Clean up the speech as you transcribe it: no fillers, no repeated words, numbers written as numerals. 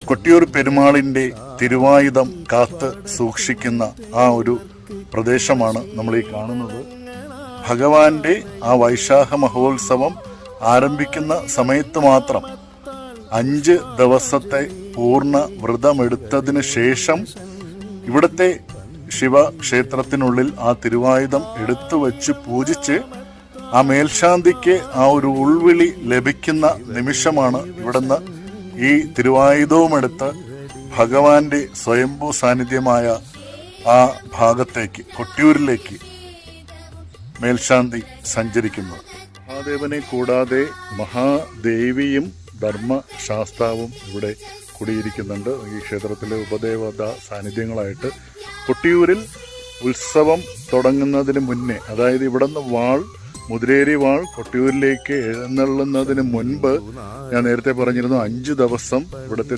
കൊട്ടിയൂർ പെരുമാളിന്റെ തിരുവായുധം കാത്ത് സൂക്ഷിക്കുന്ന ആ ഒരു പ്രദേശമാണ് നമ്മൾ ഈ കാണുന്നത്. ഭഗവാന്റെ ആ വൈശാഖ മഹോത്സവം ആരംഭിക്കുന്ന സമയത്ത് മാത്രം 5 ദിവസത്തെ പൂർണ്ണ വ്രതമെടുത്തതിന് ശേഷം ഇവിടുത്തെ ശിവക്ഷേത്രത്തിനുള്ളിൽ ആ തിരുവായുധം എടുത്തു വച്ച് പൂജിച്ച് ആ മേൽശാന്തിക്ക് ആ ഒരു ഉൾവിളി ലഭിക്കുന്ന നിമിഷമാണ് ഇവിടുന്ന് ഈ തിരുവായുധവുമെടുത്ത് ഭഗവാന്റെ സ്വയംഭൂ സാന്നിധ്യമായ ആ ഭാഗത്തേക്ക് കൊട്ടിയൂരിലേക്ക് മേൽശാന്തി സഞ്ചരിക്കുന്നത്. മഹാദേവനെ കൂടാതെ മഹാദേവിയും ധർമ്മശാസ്താവും ഇവിടെ കുടിയിരിക്കുന്നുണ്ട്. ഈ ക്ഷേത്രത്തിലെ ഉപദേവത സാന്നിധ്യങ്ങളായിട്ട് കൊട്ടിയൂരിൽ ഉത്സവം തുടങ്ങുന്നതിന് മുന്നേ, അതായത് ഇവിടുന്ന് മുതിരേരി വാൾ കൊട്ടിയൂരിലേക്ക് എഴുന്നള്ളുന്നതിന് മുൻപ് ഞാൻ നേരത്തെ പറഞ്ഞിരുന്നു 5 ദിവസം ഇവിടുത്തെ